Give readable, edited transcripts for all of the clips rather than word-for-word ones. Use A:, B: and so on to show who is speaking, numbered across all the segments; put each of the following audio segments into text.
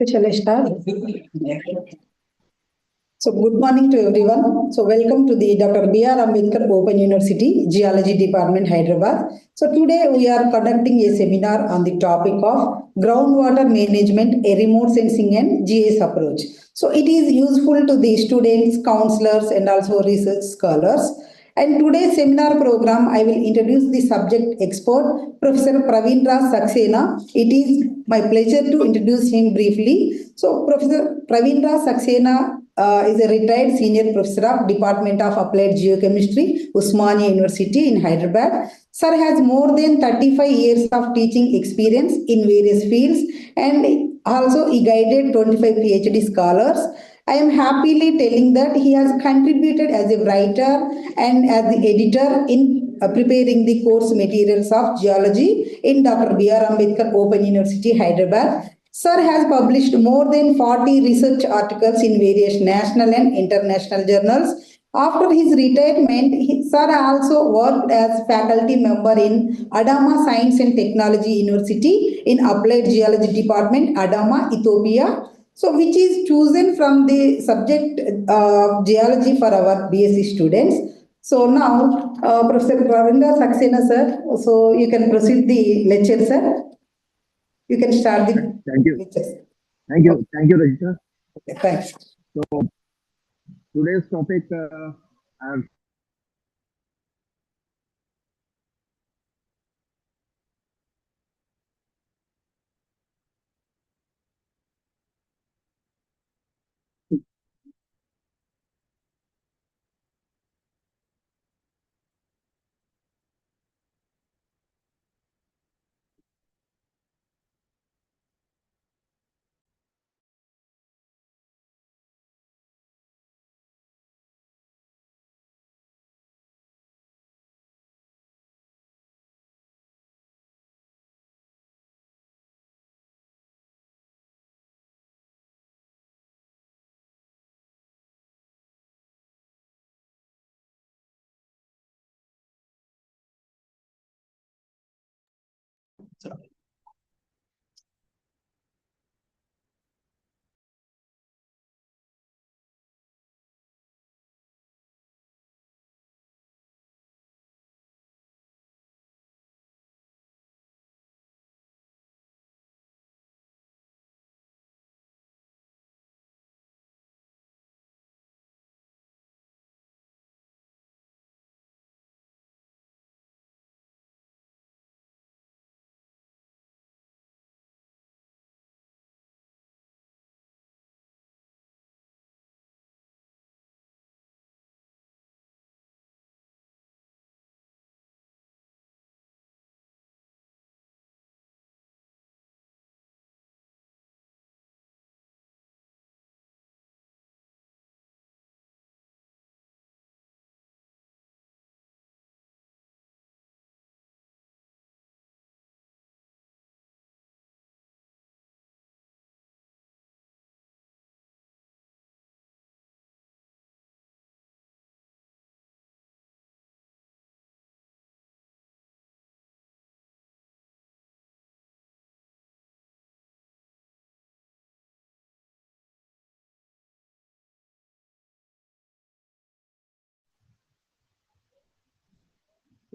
A: Shall I start? So, good morning to everyone. So, welcome to the Dr. B.R. Ambedkar Open University Geology Department, Hyderabad. So, today we are conducting a seminar on the topic of groundwater management, a remote sensing and GIS approach. So, it is useful to the students, counselors, and also research scholars. And today's seminar program, I will introduce the subject expert, Professor Pravindra Saxena. It is my pleasure to introduce him briefly. So, Professor Pravindra Saxena is a retired senior professor of Department of Applied Geochemistry, Usmania University in Hyderabad. Sir has more than 35 years of teaching experience in various fields, and also he guided 25 PhD scholars. I am happily telling that he has contributed as a writer and as the editor in preparing the course materials of geology in Dr. B.R. Ambedkar Open University, Hyderabad. Sir has published more than 40 research articles in various national and international journals. After his retirement, Sir also worked as faculty member in Adama Science and Technology University in Applied Geology Department, Adama, Ethiopia. So, which is chosen from the subject geology for our BSc students. So now, Professor Ravindra Saxena, sir. So you can proceed the lecture, sir. You can start the
B: Thank you.
A: lecture.
B: Thank you, Rajita.
A: Okay, thanks.
B: So today's topic, as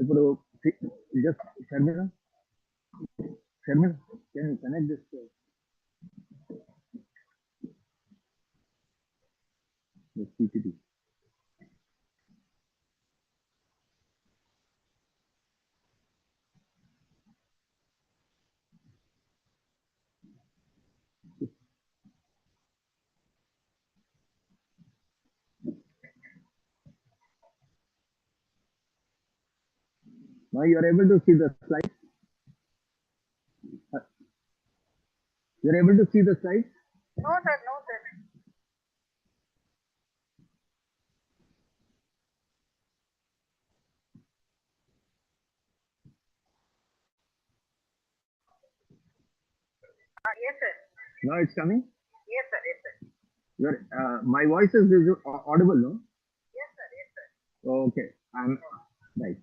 B: ఇప్పుడు just Sharmila, can you connect this PPT? Now you are able to see the slide. You are able to see the slide.
C: No, sir, no, sir. Yes, sir.
B: Now it's coming.
C: Yes, sir. Yes, sir.
B: Your my voice is audible, no?
C: Yes, sir. Yes, sir.
B: Okay, I'm right.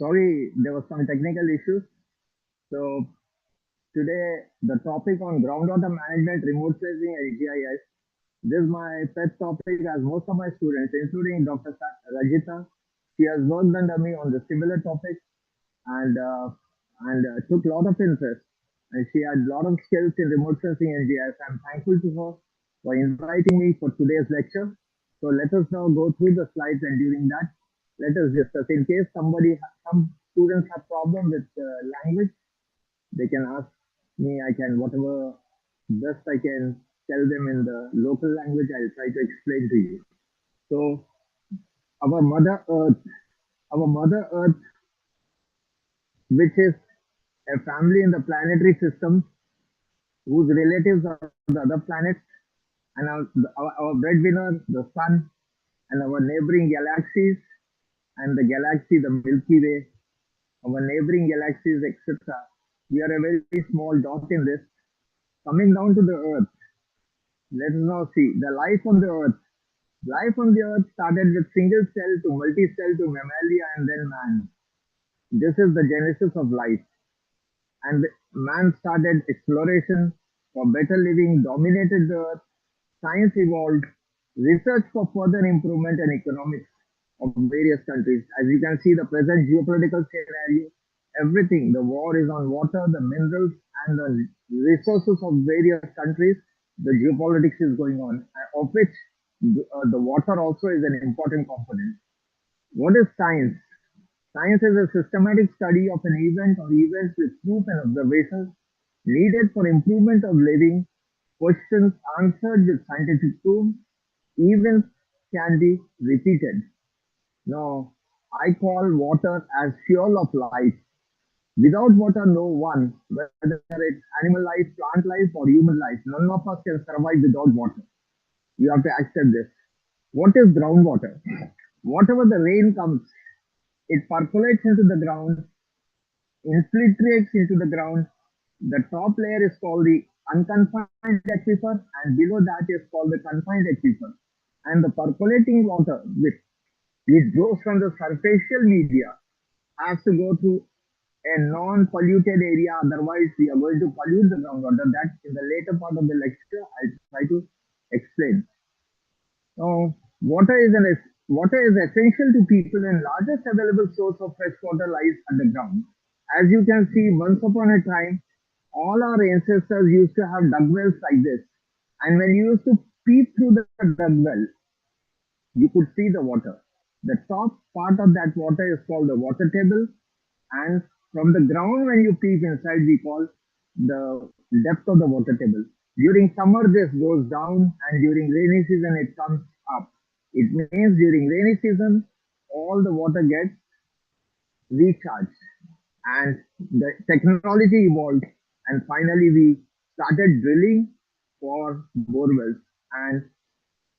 B: Sorry, there was some technical issues. So today the topic on groundwater management, remote sensing and GIS. This is my pet topic as most of my students, including Dr. Rajita, she has worked under me on the similar topic and took a lot of interest. And she had a lot of skills in remote sensing and GIS. I'm thankful to her for inviting me for today's lecture. So let us now go through the slides, and during that, let us discuss. In case some students have problem with language, they can ask me. I can whatever best I can tell them in the local language. I'll try to explain to you. So our Mother Earth, our Mother Earth, which is a family in the planetary system whose relatives are the other planets, and our breadwinner, the sun, and our neighboring galaxies, and the galaxy, the Milky Way, our neighboring galaxies, etc. We are a very small dot in this. Coming down to the Earth, let us now see the life on the Earth. Life on the Earth started with single cell to multi-cell to mammalia and then man. This is the genesis of life. And man started exploration for better living, dominated the earth, science evolved, research for further improvement and economics of various countries. As you can see, the present geopolitical scenario, everything, the war is on water, the minerals, and the resources of various countries. The geopolitics is going on, of which the water also is an important component. What is science? Science is a systematic study of an event or events with proof and observations needed for improvement of living. Questions answered with scientific proof. Events can be repeated. Now, I call water as fuel of life. Without water, no one, whether it's animal life, plant life, or human life, none of us can survive without water. You have to accept this. What is groundwater? Whatever the rain comes, it percolates into the ground, infiltrates into the ground. The top layer is called the unconfined aquifer, and below that is called the confined aquifer. And the percolating water, which goes from the surfacial media, has to go through a non-polluted area. Otherwise, we are going to pollute the groundwater. That in the later part of the lecture, I'll try to explain. Now, water is essential to people, and largest available source of fresh water lies underground. As you can see, once upon a time, all our ancestors used to have dug wells like this. And when you used to peep through the dug well, you could see the water. The top part of that water is called the water table. And from the ground, when you peep inside, we call the depth of the water table. During summer, this goes down, and during rainy season, it comes up. It means during rainy season, all the water gets recharged, and the technology evolved, and finally we started drilling for borewells, and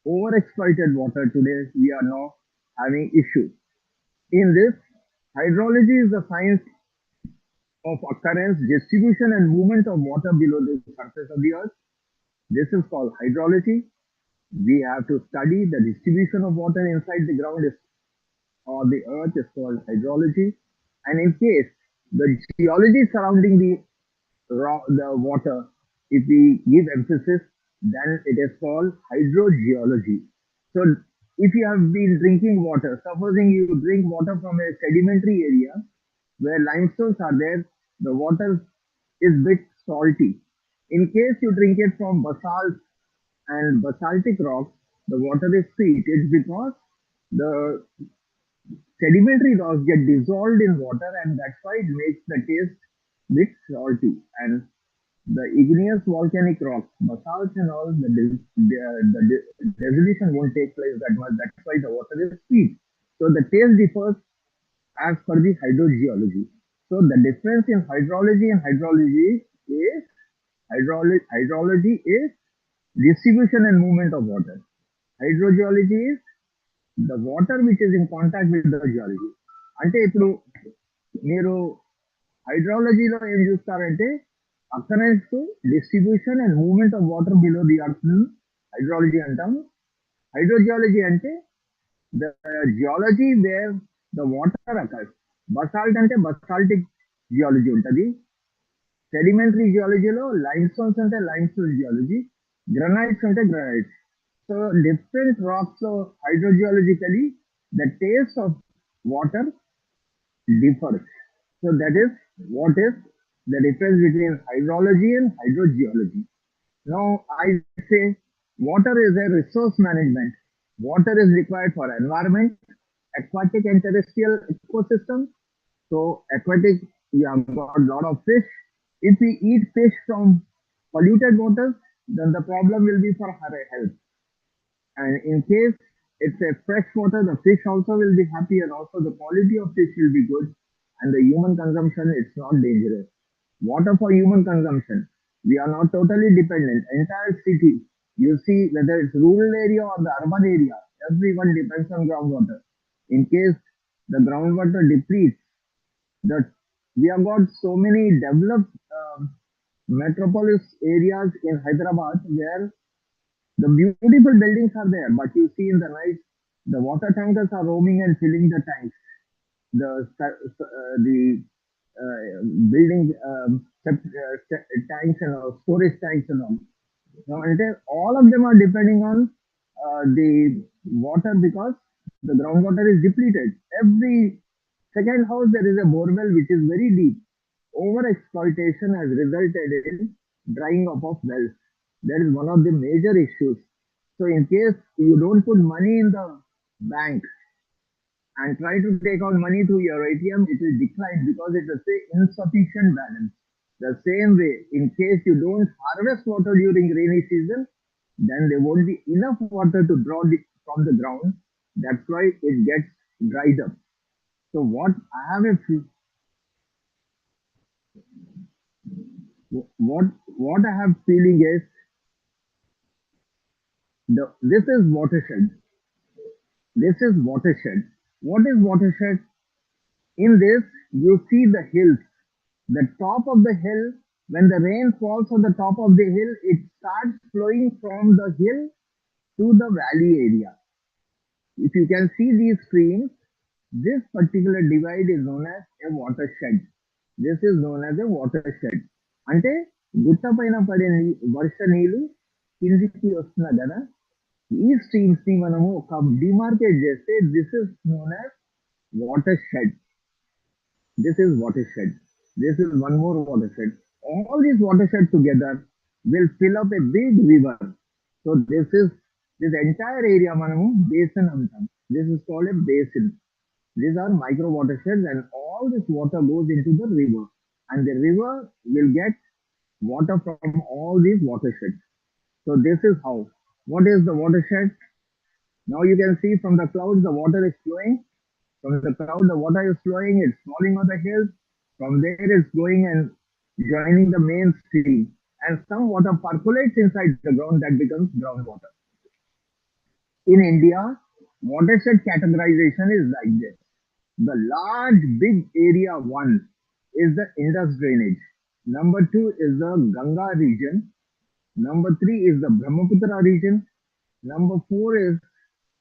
B: overexploited water. Today we are now having issues in this. Hydrology is the science of occurrence, distribution, and movement of water below the surface of the earth. This is called hydrology. We have to study the distribution of water inside the ground or the earth is called hydrology. And in case the geology surrounding the water, if we give emphasis, then it is called hydrogeology. So if you have been drinking water, supposing you drink water from a sedimentary area where limestones are there, the water is bit salty. In case you drink it from basalt and basaltic rocks, the water is sweet. It's because the sedimentary rocks get dissolved in water, and that's why it makes the taste bit salty. And the igneous volcanic rocks, basalts and all, the dissolution won't take place that much. That's why the water is sweet. So the taste differs as per the hydrogeology. So the difference in hydrology and hydrology is distribution and movement of water. Hydrogeology is the water which is in contact with the geology. అంటే ఇప్పుడు మీరు హైడ్రాలజీలో ఏం చూస్తారంటే occurrence, distribution and movement of water below the earth hydrology అంటాం. Hydrogeology అంటే the geology where the water occurs. Basalt అంటే basaltic geology ఉంటుంది. sedimentary geology lo limestones ante limestone geology, granites ante granites. So different rocks lo hydrogeologically the taste of water differs. So that is what is the difference between hydrology and hydrogeology. Now I say water is a resource management. Water is required for environment, aquatic and terrestrial ecosystem. So aquatic, we have got a lot of fish. If we eat fish from polluted waters, then the problem will be for our health. And in case it's a fresh water, the fish also will be happy and also the quality of fish will be good. And the human consumption, it's not dangerous. Water for human consumption. We are not totally dependent. Entire city, you see whether it's rural area or the urban area, everyone depends on groundwater. In case the groundwater depletes, that we have got so many developed metropolis areas in Hyderabad where the beautiful buildings are there, but you see in the night, the water tankers are roaming and filling the tanks. The building tanks and all, storage tanks and all. Now, all of them are depending on the water because the groundwater is depleted. Every second house there is a borewell which is very deep. Over exploitation has resulted in drying up of wells. That is one of the major issues. So in case you don't put money in the bank and try to take out money through your ATM, it will decline because it will say insufficient balance. The same way, in case you don't harvest water during rainy season, then there won't be enough water to draw from the ground. That's why it gets dried up. So what I have feeling is this is watershed. This is watershed. What is watershed? In this, you see the hills. The top of the hill, when the rain falls on the top of the hill, it starts flowing from the hill to the valley area. If you can see these streams, this particular divide is known as a watershed. This is known as a watershed. అంటే గుట్ట పైన పడే వర్ష నీళ్లు కిందికి వస్తున్నా కదా ఈ streams ని మనము ఒక డిమార్కేట్ చేస్తే this is known as watershed. This is watershed. This is one more watershed. All these watersheds together will fill up a big river. So this entire area manamu basin antam. This is called a basin. These are micro watersheds and all this water goes into the river. And the river will get water from all these watersheds. So this is how. What is the watershed? Now you can see from the clouds the water is flowing. From the cloud, the water is flowing, it's falling on the hills. From there, it's going and joining the main stream. And some water percolates inside the ground that becomes groundwater. In India, watershed categorization is like this. The large, big area one is the Indus drainage. Number two is the Ganga region. Number three is the Brahmaputra region. Number four is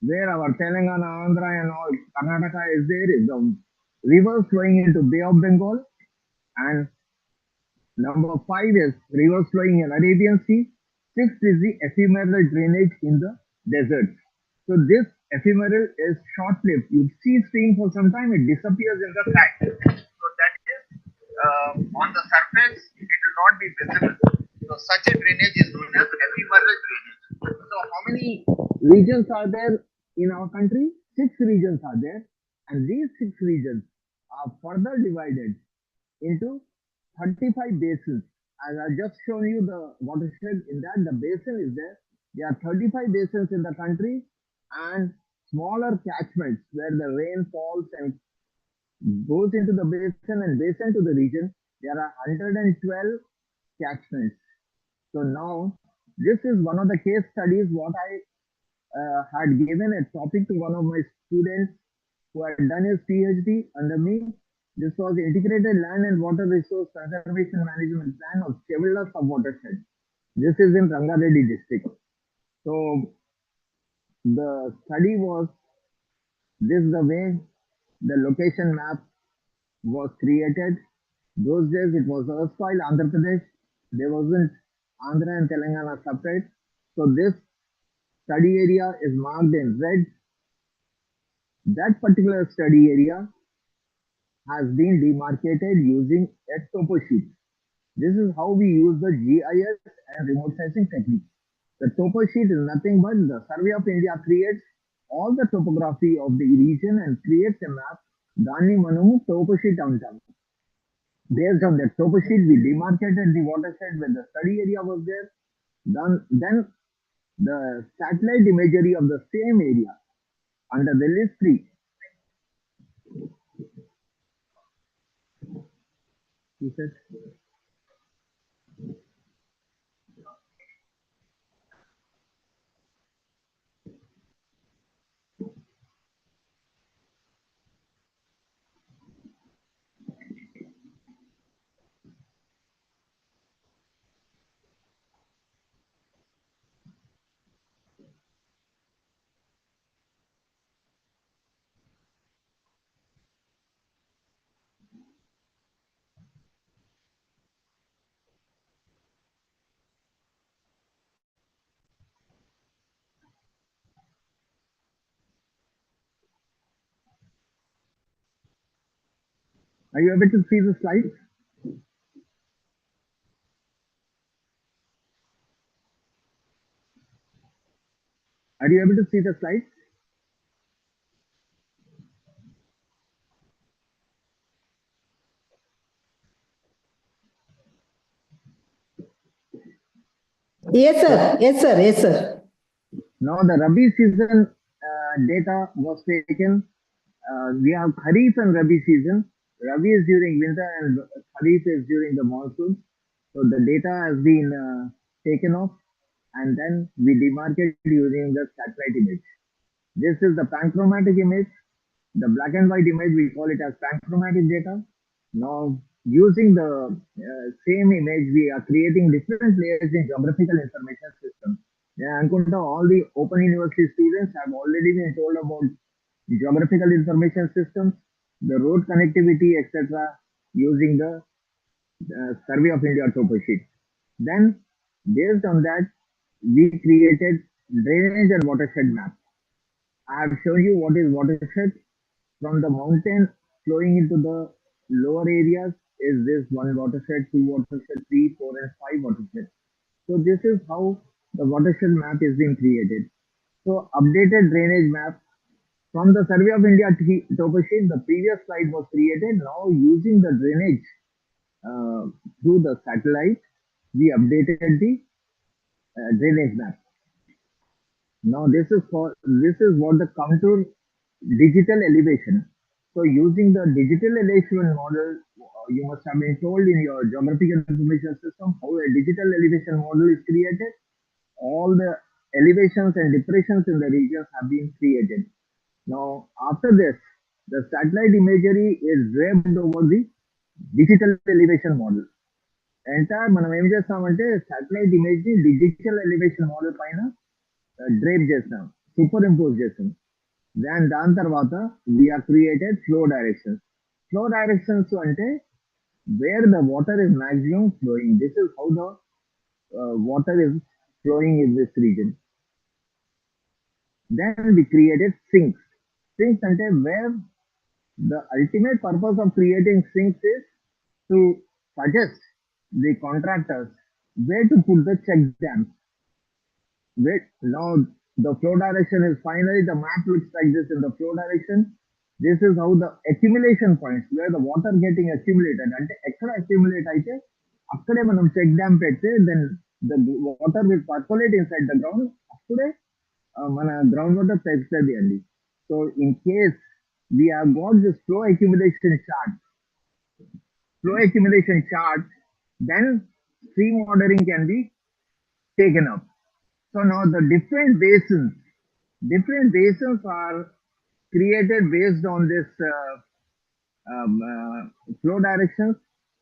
B: where our Telangana, Andhra and all Karnataka is there is the rivers flowing into Bay of Bengal. And number five is rivers flowing in Arabian Sea. Sixth is the ephemeral drainage in the deserts. So this ephemeral is short-lived. You see stream for some time, it disappears in the sky. So that is on the surface, it will not be visible. So such a drainage is known as ephemeral drainage. So how many regions are there in our country? 6 regions are there, and these 6 regions are further divided into 35 basins. As I just shown you the watershed, in that the basin is there. There are 35 basins in the country and smaller catchments where the rain falls and goes into the basin and basin to the region. There are 112 catchments. So now this is one of the case studies what I had given a topic to one of my students who had done his PhD under me. This was the Integrated Land and Water Resource Conservation Management Plan of Chevilla Subwatershed. This is in Rangareddy district. So the study was this the way the location map was created. Those days it was erstwhile Andhra Pradesh. There wasn't Andhra and Telangana separate. So this study area is marked in red. That particular study area has been demarcated using a topo sheet. This is how we use the GIS and remote sensing technique. The topo sheet is nothing but the Survey of India creates all the topography of the region and creates a map. Dani Manamu topo sheet antam. Based on that topo sheet, we demarcated the watershed where the study area was there. Then the satellite imagery of the same area under the list 3. He said, are you able to see the slides? Are you able to see the slides?
A: Yes, sir. Yes, sir. Yes, sir.
B: Now the Rabi season data was taken. We have Kharif and Rabi season. Rabi is during winter and Kharif is during the monsoon. So the data has been taken off and then we demarcated using the satellite image. This is the panchromatic image. The black and white image, we call it as panchromatic data. Now, using the same image, we are creating different layers in geographical information system. Yeah, Ankunta, all the Open University students have already been told about geographical information systems, the road connectivity, etc., using the Survey of India topo sheet. Then, based on that, we created drainage and watershed map. I have shown you what is watershed. From the mountain flowing into the lower areas is this 1 watershed, 2 watershed, 3, 4, and 5 watershed. So this is how the watershed map is being created. So updated drainage map from the Survey of India topo sheet, the previous slide was created. Now using the drainage through the satellite, we updated the drainage map. Now this is what the contour digital elevation. So using the digital elevation model, you must have been told in your geographical information system how a digital elevation model is created. All the elevations and depressions in the regions have been created. Now after this, the satellite imagery is draped over the digital elevation model. Entire మనం ఏం చేస్తామంటే satellite image digital elevation model పైన drape చేస్తాం, superimpose చేస్తాం. దాని తర్వాత we are created flow directions. Flow directions అంటే where the water is maximum flowing. This is how the water is flowing in this region. Then we created sinks. Sinks అంటే where the ultimate purpose of creating sinks is to suggest the contractors where to put the check dams. Wait, now the flow direction is finally, the map looks like this in the flow direction. This is how the accumulation points, where the water getting accumulated. And extra accumulate అయితే అక్కడే మనం check dam పెడితే then the water will percolate inside the ground. అప్పుడే మన ground water పెరుగుతుంది అండి. So in case we have got this flow accumulation chart, then stream ordering can be taken up. So now the different basins are created based on this flow directions,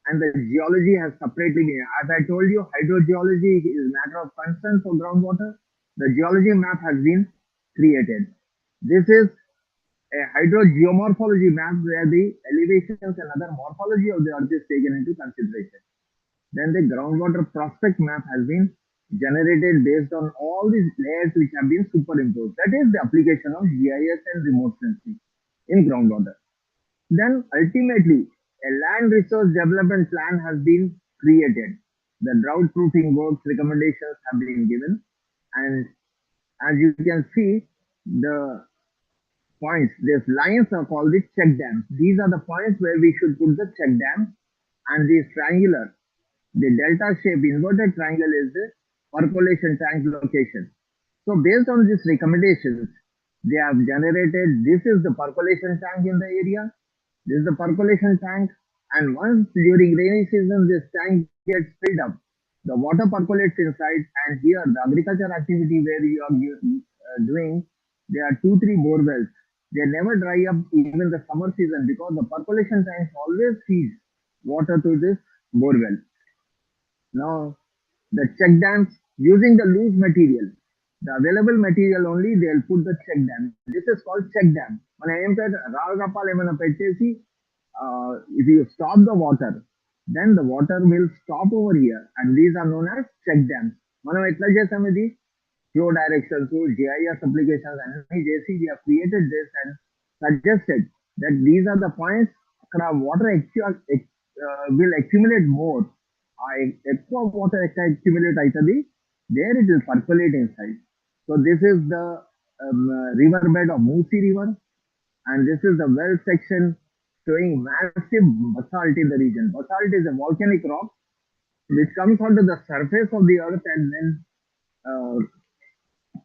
B: and the geology has separately been. As I told you, hydrogeology is a matter of concern for groundwater. The geology map has been created. This is a hydrogeomorphology map where the elevations and other morphology of the earth is taken into consideration. Then the groundwater prospect map has been generated based on all these layers which have been superimposed. That is the application of GIS and remote sensing in groundwater. Then ultimately, a land resource development plan has been created. The drought proofing works recommendations have been given, and as you can see, the points, these lines are called the check dams. These are the points where we should put the check dam, and these triangular, the delta shape inverted triangle is the percolation tank location. So based on these recommendations, they have generated, this is the percolation tank in the area, this is the percolation tank, and once during rainy season this tank gets filled up, the water percolates inside, and here the agriculture activity where you are doing, there are 2, 3 bore wells. They never dry up even the summer season because the percolation tanks always feeds water to this bore well. Now, the check dams using the loose material, the available material only they'll put the check dam. This is called check dam. When I entered Ragapal Emana Pettesi, if you stop the water, then the water will stop over here, and these are known as check dams. మనం ఎట్లా చేసాం ఇది flow directions, so GIS applications, and JC, we have created this and suggested that these are the points where water will accumulate more. Extra water accumulate aitadi, there it will percolate inside. So this is the riverbed of Musi River, and this is the well section showing massive basalt in the region. Basalt is a volcanic rock which comes onto the surface of the earth and then uh,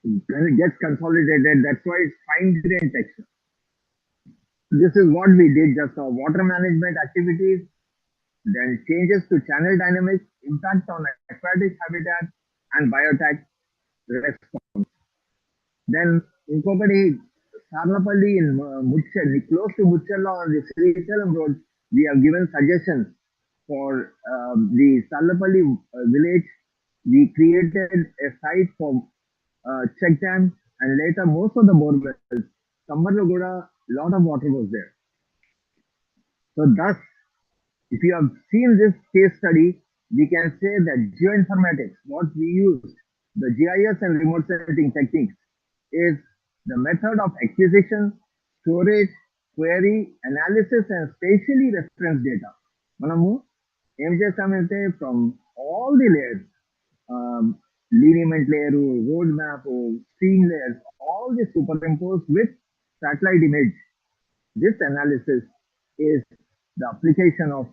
B: it gets consolidated. That's why it's fine grained texture. This is what we did just for water management activities, then changes to channel dynamics, impact on aquatic habitat, and biotech response. Then incorporate Sarnapalli in Muchel, close to Muchella on the Srisalam road, we have given suggestions for the Sarnapalli village. We created a site for check dam, and later most of the bore wells, Sambarlo Goda, lot of water was there. So thus, if you have seen this case study, we can say that geoinformatics, what we used, the GIS and remote sensing techniques, is the method of acquisition, storage, query, analysis, and spatially referenced data. మనము ఏం చేస్తామంటే from all the layers, lineament layer, road map, stream layers, all this superimposed with satellite image. This analysis is the application of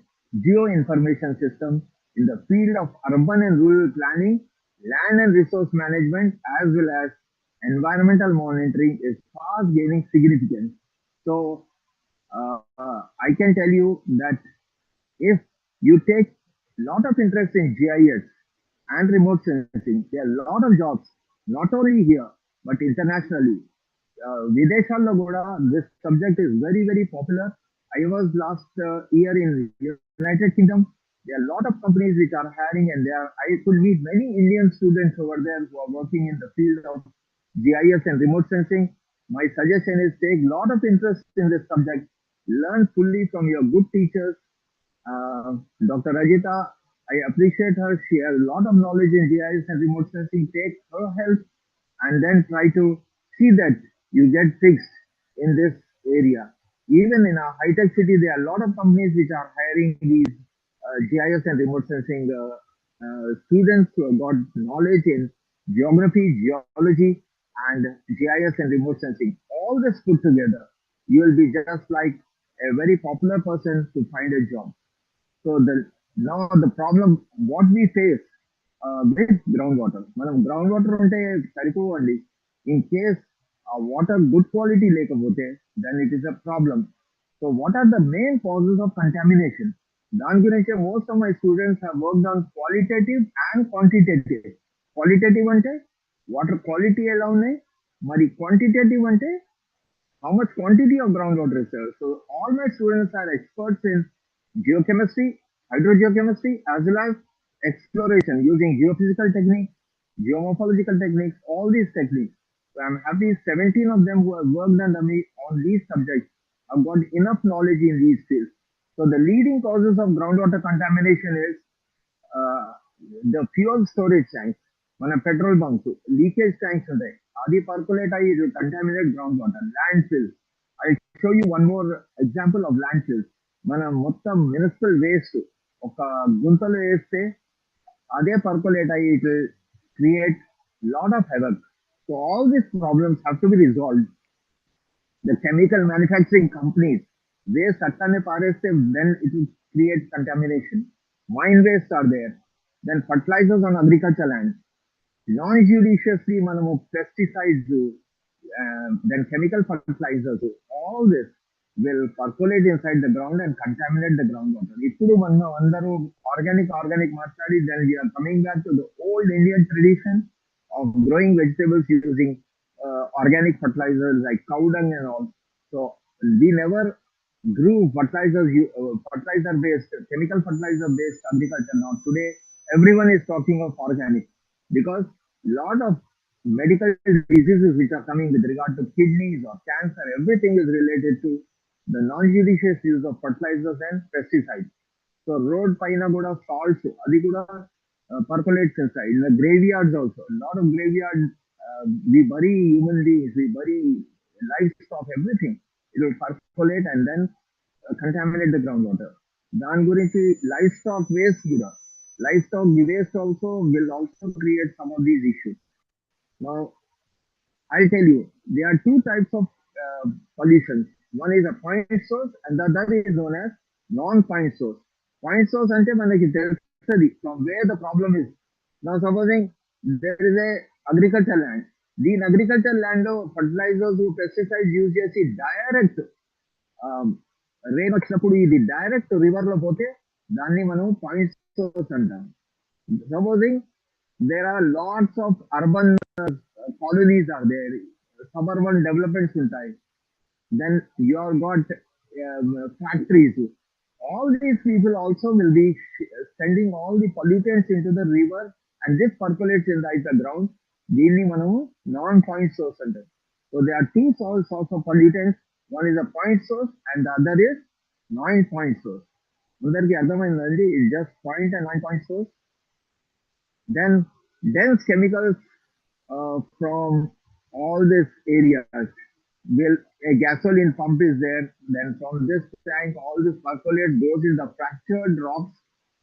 B: geoinformation system in the field of urban and rural planning, land and resource management, as well as environmental monitoring is fast gaining significance. So I can tell you that if you take lot of interest in GIS and remote sensing, there are a lot of jobs, not only here, but internationally. Videshallo Goda, this subject is very, very popular. I was last year in United Kingdom. There are a lot of companies which are hiring, and I could meet many Indian students over there who are working in the field of GIS and remote sensing. My suggestion is take a lot of interest in this subject, learn fully from your good teachers. Dr. Rajita, I appreciate her. She has a lot of knowledge in GIS and remote sensing. Take her help and then try to see that you get fixed in this area. Even in a high-tech city, there are a lot of companies which are hiring these GIS and remote sensing students who have got knowledge in geography, geology, and GIS and remote sensing. All this put together, you will be just like a very popular person to find a job. So now the problem what we face with groundwater. మనం groundwater ఉంటే సరిపోవండి. In case water good quality లేకపోతే then it is a problem. So what are the main causes of contamination? దాని గురించి most of my students have worked on qualitative and quantitative. Qualitative అంటే water quality ఎలా ఉన్నాయి, మరి quantitative అంటే how much quantity of groundwater is there. So all my students are experts in geochemistry, hydrogeochemistry, as well as exploration using geophysical techniques, geomorphological techniques, all these techniques. I'm happy 17 of them who have worked under me on these subjects have got enough knowledge in these fields. So the leading causes of groundwater contamination is uh, the fuel storage tanks, మన petrol bunks leakage tanks ఉంటాయి అది percolate అయ్యి it will contaminate groundwater. Landfills, I show you one more example of landfills. మన మొత్తం municipal waste ఒక గుంతలో వేస్తే అదే పర్కులేట్ అయ్యి it will create lot of havoc. So all these problems have to be resolved. The chemical manufacturing companies, waste అట్టానే పారేస్తే then it will create contamination. Mine waste are there. Then fertilizers on agricultural land. Non-judiciously మనము pesticides, then chemical fertilizers, all this will percolate inside the ground and contaminate the groundwater. ఇప్పుడు మనం అందరూ organic మాట్లాడి then we are coming back to the old Indian tradition of growing vegetables using organic fertilizers like cow dung and all. So we never grew fertilizer based, chemical fertilizer based agriculture. Now today everyone is talking of organic because lot of medical diseases which are coming with regard to kidneys or cancer, everything is related to the non-judicious use of fertilizers and pesticides. So road paina kuda salts, adi kuda percolates inside. In the graveyards also, a lot of graveyards, we bury human beings, we bury livestock, everything. It will percolate and then contaminate the groundwater. దాని గురించి livestock waste కూడా, livestock waste also will also create some of these issues. Now I'll tell you, there are two types of pollution. One is a point source and the other is known as non-point source. Point source అంటే మనకి తెలుస్తుంది from where the problem is. Now supposing there is a agricultural land. దీని agricultural land లో fertilizers, pesticides use చేసి direct rain వచ్చినప్పుడు ఇది direct river లో పోతే దాన్ని మనం పాయింట్ సోర్స్ అంటాం. Supposing there are lots of urban colonies are there, suburban developments ఉంటాయి, then you have got factories. All these people also will be sending all the pollutants into the river and this percolates inside the ground. దీన్ని మనము non point source అంటారు. So there are two sources of pollutants. One is a point source and the other is non-point source. అందరికి అర్థమైందండి? It's just point and non-point source. Then dense chemicals from all these areas will, a gasoline pump is there, then from this tank all this percolate goes in the fractured rocks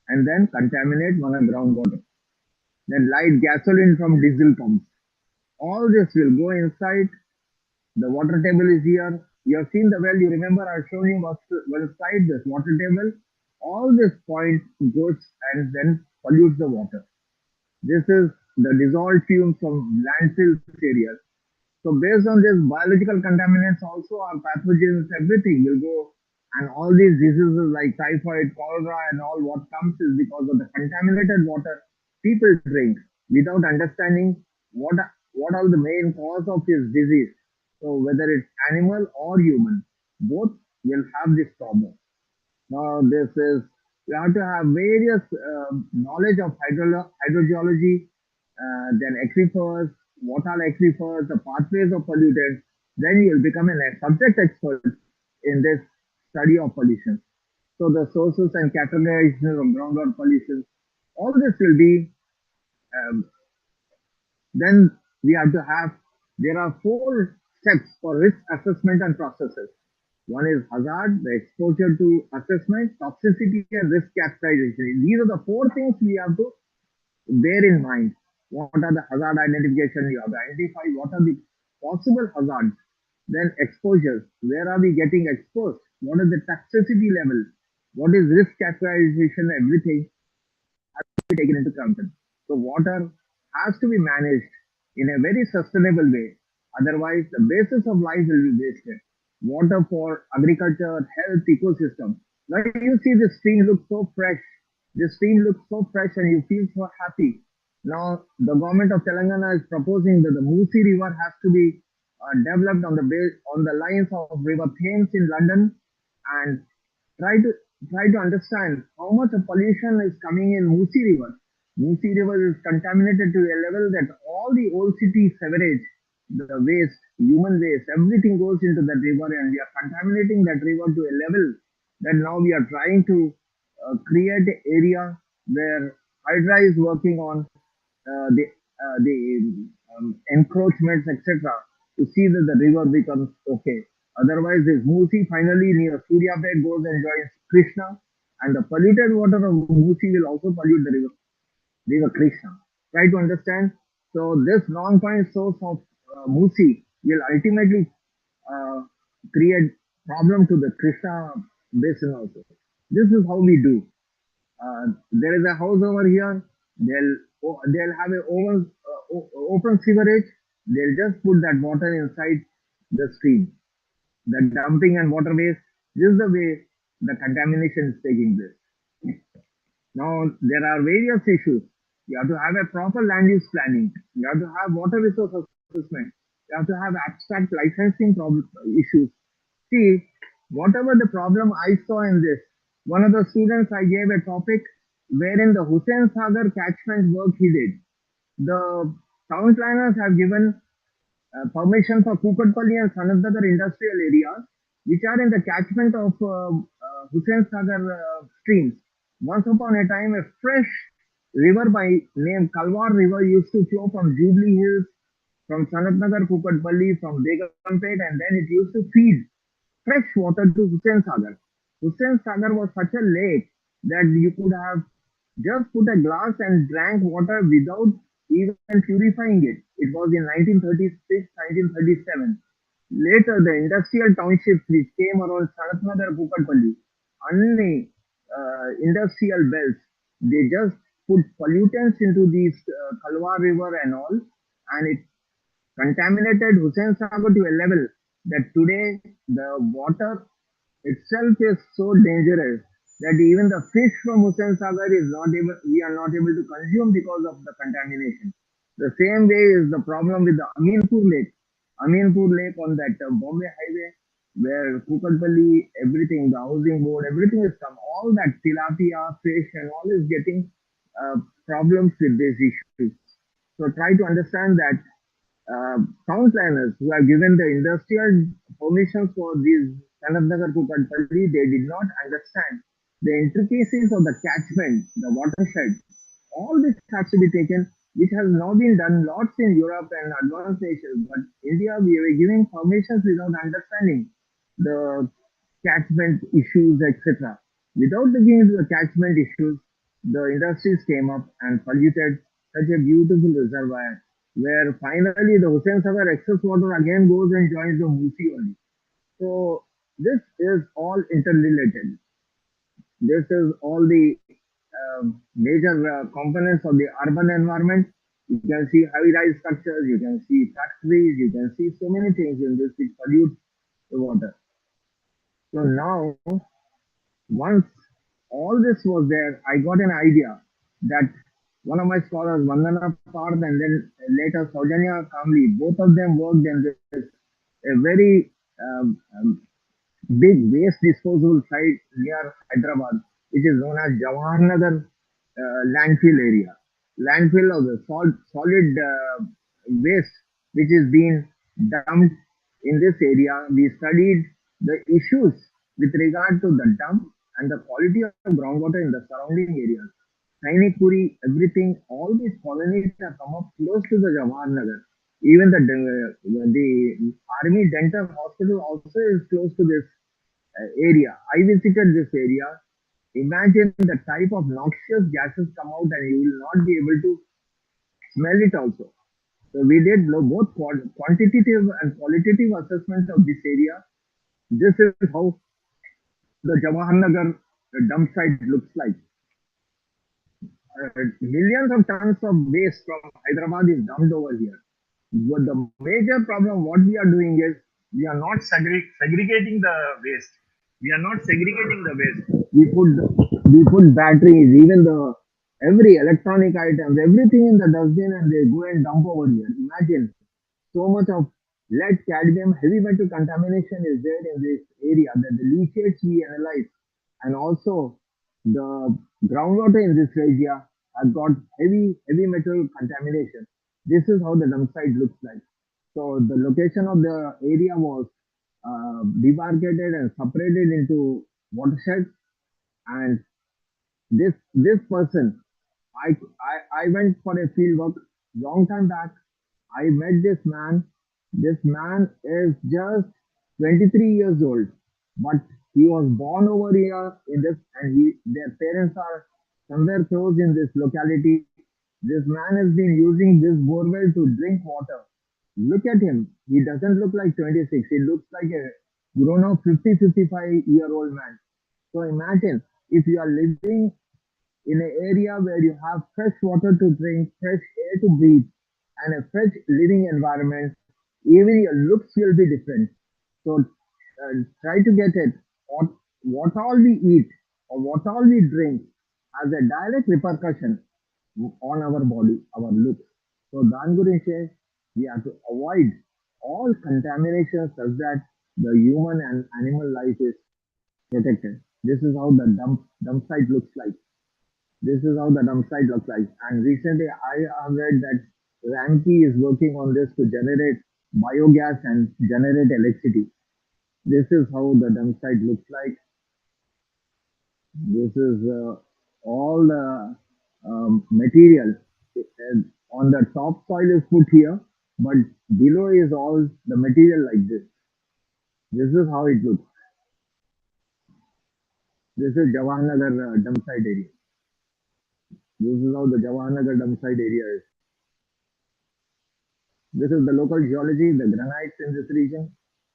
B: and then contaminate మన groundwater. Then light gasoline from diesel pumps, all this will go inside. The water table is here. You have seen the well, you remember I showed you one slide, this water table. All this point goes and then pollutes the water. This is the dissolved fumes from landfill areas. So based on this, biological contaminants also are pathogens, everything will go, and all these diseases like typhoid, cholera and all what comes is because of the contaminated water people drink without understanding what are the main cause of this disease. So whether it's animal or human, both will have this problem. Now this is, you have to have various knowledge of hydrogeology, then aquifers, what are aquifers, the pathways of pollutants, then you will become a subject expert in this study of pollution. So the sources and categorization of groundwater pollution, all this will be, then we have to have, there are 4 steps for risk assessment and processes. One is hazard, the exposure to assessment, toxicity and risk categorization. These are the 4 things we have to bear in mind. What are the hazard identification? You have to identify what are the possible hazards. Then exposures, where are we getting exposed? What is the toxicity level? What is risk categorization? Everything has to be taken into account. So water has to be managed in a very sustainable way. Otherwise, the basis of life will be wasted. Water for agriculture, health, ecosystem. Now you see the stream looks so fresh. The stream looks so fresh and you feel so happy. Now the government of Telangana is proposing that the Musi River has to be developed on the lines of River Thames in London, and try to understand how much of pollution is coming in Musi River. Musi River is contaminated to a level that all the old city sewerage the waste, human waste, everything goes into that river, and we are contaminating that river to a level that now we are trying to create an area where Hydra is working on the encroachments, etc., to see that the river becomes okay. Otherwise, this Musi finally near Suryapet goes and joins Krishna, and the polluted water of Musi will also pollute the river Krishna. Try to understand. So this non-point source of Musi will ultimately uh, create problem to the Krishna basin also. This is how we do. There is a house over here. They'll have a open sewerage. They'll just put that water inside the stream. The dumping and water waste. This is the way the contamination is taking place. Now, there are various issues. You have to have a proper land use planning. You have to have water resource assessment. You have to have abstract licensing issues. See, whatever the problem I saw in this, one of the students I gave a topic wherein the Hussain Sagar catchment work he did. The town planners have given permission for Kukatpalli and Sanatnagar industrial areas, which are in the catchment of Hussain Sagar streams. Once upon a time, a fresh river by name Kalwar River used to flow from Jubilee Hills, from Sanatnagar, Kukatpalli, from Begumpet, and then it used to feed fresh water to Hussain Sagar. Hussain Sagar was such a lake that you could have just put a glass and drank water without even purifying it. It was in 1936, 1937. Later, the industrial townships which came around Sanatnagar, Kukatpalli, only industrial belts, they just put pollutants into these Kalwar River and all, and it contaminated Hussain Sagar to a level that today the water itself is so dangerous that even the fish from Hussain Sagar is not able, we are not able to consume because of the contamination. The same way is the problem with the Aminpur Lake. Aminpur Lake on that Bombay Highway, where Kukatpalli, everything, the housing board, everything is come. All that tilapia, fish, and all is getting problems with these issues. So try to understand that town planners who have given the industrial permissions for these Sanatnagar Kukatpalli, they did not understand the intricacies of the catchment, the watershed. All this has to be taken, which has now been done lots in Europe and advanced nations. But India, we were giving permissions without understanding the catchment issues, etc. Without looking into the catchment issues, the industries came up and polluted such a beautiful reservoir where finally the Hussain Sagar excess water again goes and joins the Musi only. So this is all interrelated. This is all the major components of the urban environment. You can see high-rise structures, you can see factories, you can see so many things in this which pollute the water. So now, once all this was there, I got an idea that one of my scholars, Vandana Parth, and then later Saujanya Kamli, both of them worked in this a very big waste disposal site near Hyderabad, which is known as Jawaharnagar landfill area. Landfill of the solid waste which is being dumped in this area. We studied the issues with regard to the dump and the quality of groundwater in the surrounding areas. Sainikpuri, everything, all these colonies have come up close to the Jawaharnagar. Even the Army Dental Hospital also is close to this area. I visited this area. Imagine the type of noxious gases come out, and you will not be able to smell it also. So we did both quantitative and qualitative assessment of this area. This is how the Jawaharnagar dump site looks like. Millions of tons of waste from Hyderabad is dumped over here. But the major problem, what we are doing is we are not segregating the waste. We are not segregating the waste. We put batteries, even the every electronic items, everything in the dustbin, and they go and dump over here. Imagine so much of lead, cadmium, heavy metal contamination is there in this area that the leachates we analyze, and also the groundwater in this area has got heavy metal contamination. This is how the dump site looks like. So the location of the area was demarcated and separated into watersheds. And this person, I went for a field work long time back. I met this man. This man is just 23 years old, but he was born over here in this, and their parents are somewhere close in this locality. This man has been using this borewell to drink water. Look at him. He doesn't look like 26. He looks like a grown up 50, 55-year-old man. So imagine if you are living in an area where you have fresh water to drink, fresh air to breathe, and a fresh living environment, even your looks will be different. So try to get it. What all we eat or what all we drink has a direct repercussion on our body, our looks. So Dan Gurin, we have to avoid all contaminations such that the human and animal life is protected. This is how the dump site looks like. This is how the dump site looks like. And recently, I have read that Ramkey is working on this to generate biogas and generate electricity. This is how the dump site looks like. This is all the material on the top soil is put here, but below is all the material like this. This is how it looks. This is Jawaharnagar dump site area. This is how the Jawaharnagar dump site area is. This is the local geology, the granites in this region.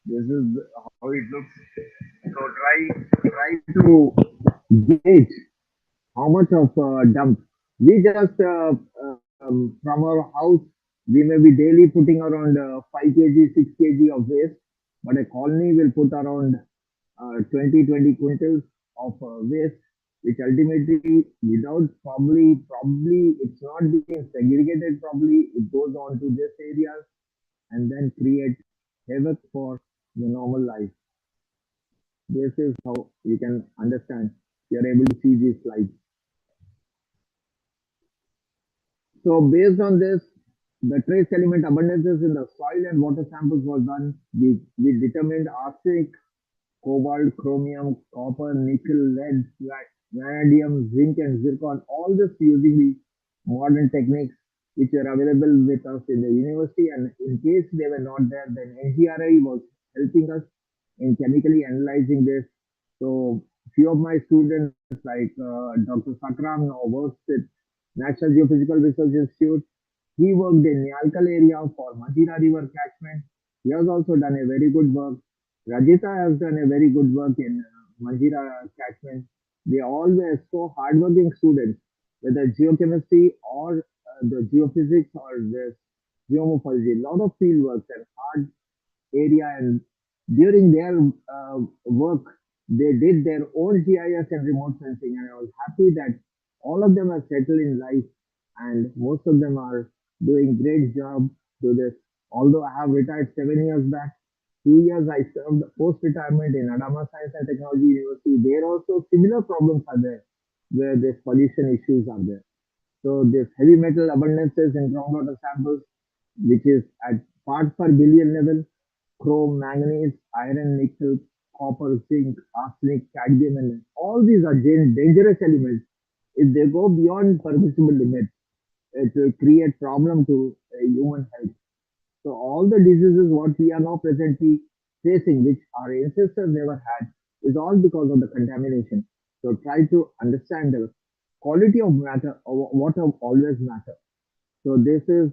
B: This is how it looks. So try to gauge how much of dump. We just from our house we may be daily putting around 5 kg, 6 kg of waste, but a colony will put around 20 quintals of waste, which ultimately, without probably it's not being segregated properly, it goes on to this area and then create havoc for the normal life. This is how you can understand. You are able to see these slides. So based on this, the trace element abundances in the soil and water samples was done. We determined arsenic, cobalt, chromium, copper, nickel, lead, vanadium, zinc, and zircon. All this using the modern techniques which are available with us in the university. And in case they were not there, then NGRI was helping us in chemically analyzing this. So few of my students, like Dr. Sakram, now works with National Geophysical Research Institute. He worked in Nyalkal area for Manjira River catchment. He has also done a very good work. Rajita has done a very good work in Manjira catchment. They all were so hardworking students, whether geochemistry or the geophysics or the geomorphology. A lot of field work and hard area, and during their work, they did their own GIS and remote sensing, and I was happy that all of them are settled in life, and most of them are doing great job to this. Although I have retired 7 years back, 2 years I served post-retirement in Adama Science and Technology University. There also similar problems are there, where this pollution issues are there. So this heavy metal abundances in groundwater samples, which is at parts per billion level, chrome, manganese, iron, nickel, copper, zinc, arsenic, cadmium, and all these are dangerous elements. If they go beyond permissible limits, it will create problem to human health. So all the diseases what we are now presently facing, which our ancestors never had, is all because of the contamination. So try to understand the quality of matter, or water always matter. So this is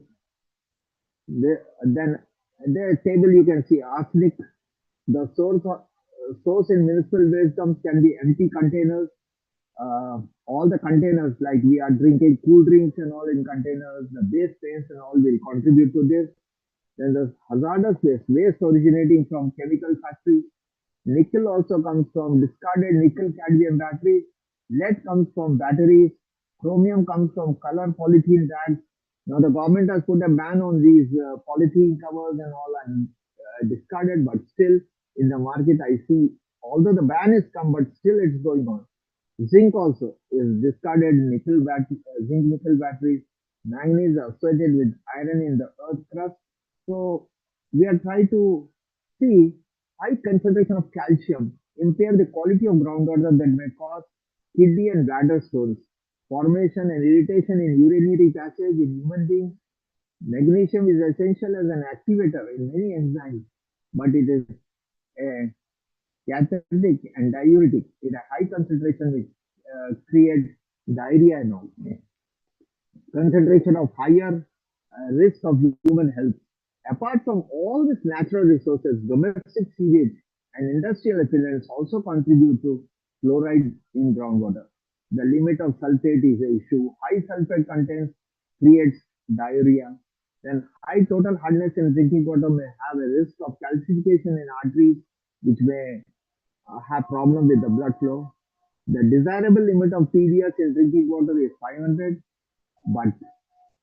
B: then the table you can see arsenic. The source in municipal waste dumps can be empty containers. All the containers, like we are drinking cool drinks and all in containers, the base paints and all will contribute to this. Then the hazardous waste originating from chemical factories. Nickel also comes from discarded nickel cadmium batteries. Lead comes from batteries. Chromium comes from color polythene bags. Now the government has put a ban on these polythene covers and all and discarded, but still in the market I see, although the ban is come, but still it's going on. Zinc also is discarded zinc nickel batteries. Manganese associated with iron in the earth crust. So we are trying to see high concentration of calcium impair the quality of groundwater that may cause kidney and bladder stones, formation and irritation in urinary passage in human beings. Magnesium is essential as an activator in many enzymes, but it is a catalytic and diuretic in a high concentration which creates diarrhea and all. Concentration of higher risk of human health. Apart from all these natural resources, domestic sewage and industrial effluents also contribute to fluoride in groundwater. The limit of sulfate is an issue. High sulfate content creates diarrhea. Then high total hardness in drinking water may have a risk of calcification in arteries, which may have problem with the blood flow. The desirable limit of TDS in drinking water is 500, but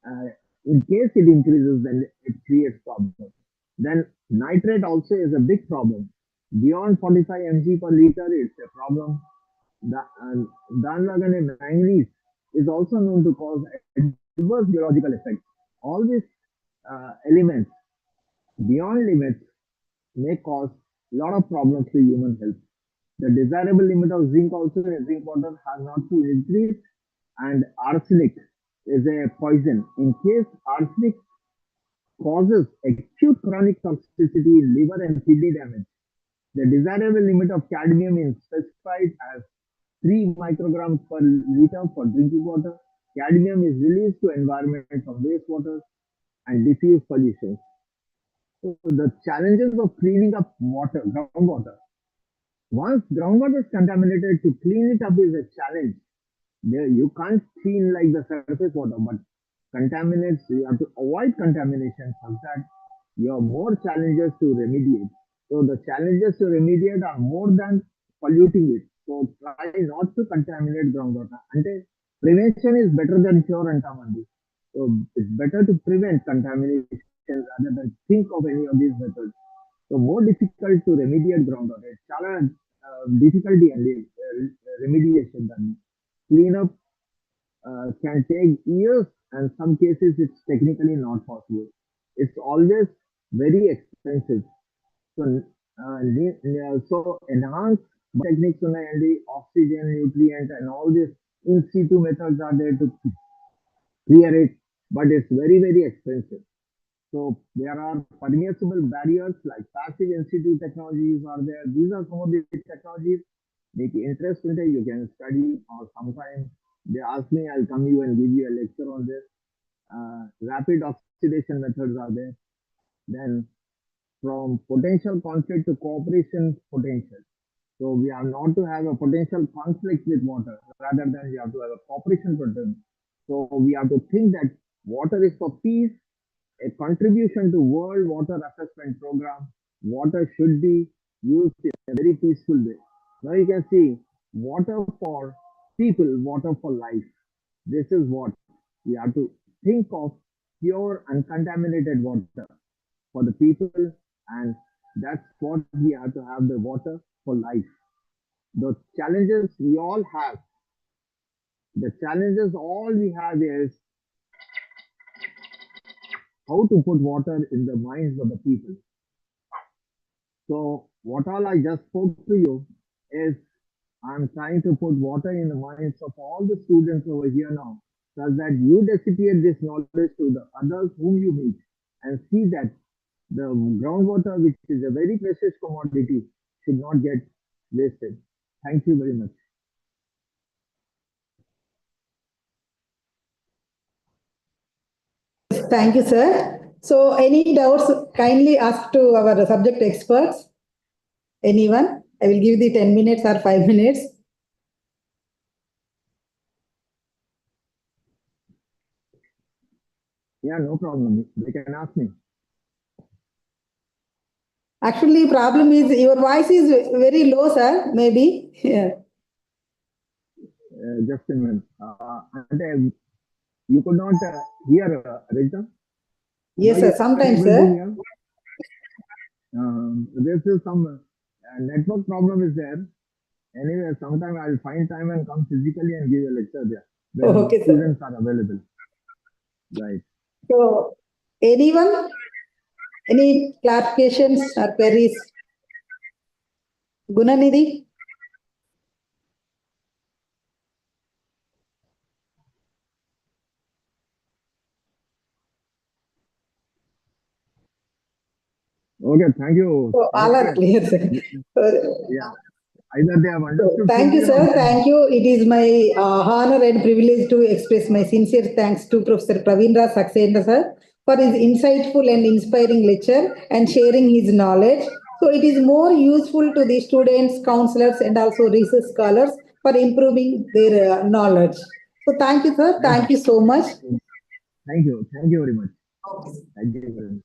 B: uh, in case it increases, then it creates problems. Then nitrate also is a big problem. Beyond 45 mg per liter, it's a problem. The Danlagan manganese is also known to cause adverse biological effects. All these elements beyond limits may cause a lot of problems to human health. The desirable limit of zinc also in zinc water has not to increase, and arsenic is a poison. In case arsenic causes acute chronic toxicity in liver and kidney damage, the desirable limit of cadmium is specified as 3 micrograms per liter for drinking water. Cadmium is released to environment from wastewater and diffuse pollution. So the challenges of cleaning up water, groundwater. Once groundwater is contaminated, to clean it up is a challenge. You can't clean like the surface water, but contaminants, you have to avoid contamination such that you have more challenges to remediate. So the challenges to remediate are more than polluting it. So try not to contaminate groundwater. And prevention is better than cure and tamandi. So it's better to prevent contamination rather than think of any of these methods. So more difficult to remediate groundwater. It's challenge, difficulty and remediation than cleanup can take years, and some cases it's technically not possible. It's always very expensive. So, so enhanced techniques and the oxygen, nutrient, and all these in situ methods are there to clear it, but it's very expensive. So there are permissible barriers like passive in situ technologies are there. These are some of the technologies. Make interest in it, you can study, or sometime they ask me, I'll come you and give you a lecture on this. Rapid oxidation methods are there. Then from potential conflict to cooperation potential. So we are not to have a potential conflict with water, rather than we have to have a cooperation potential. So we have to think that water is for peace, a contribution to World Water Assessment Program. Water should be used in a very peaceful way. Now you can see water for people, water for life. This is what we have to think of: pure, uncontaminated water for the people, and that's what we have to have, the water for life. The challenges we all have, the challenges all we have is how to put water in the minds of the people. So what all I just spoke to you is I'm trying to put water in the minds of all the students over here now, so that you disseminate this knowledge to the others whom you meet, and see that the groundwater, which is a very precious commodity, should not get wasted. Thank you very much.
A: Thank you, sir. So any doubts, kindly ask to our subject experts. Anyone? I will give the 10 minutes or 5 minutes.
B: Yeah, no problem. They can ask me.
A: Actually, problem is your voice is very low, sir. Maybe. Yeah.
B: Just a minute. And, you could not hear, Rita?
A: Yes, sir. Sometimes, sir.
B: There's still some network problem is there. Anyway, sometime I'll find time and come physically and give a lecture there. When
A: Okay,
B: students
A: sir.
B: are available. Right.
A: So, anyone? Any clarifications or queries? Gunanidhi?
B: Okay, thank you.
A: So all are clear, sir.
B: Yeah, either they have understood.
A: Thank you,
B: fully or
A: sir. Thank you. It is my honor and privilege to express my sincere thanks to Professor Pravindra Saxena, sir, for his insightful and inspiring lecture and sharing his knowledge. So it is more useful to the students, counselors, and also research scholars for improving their knowledge. So thank you, sir. Thank you so much.
B: Thank you very much. Thank you very much.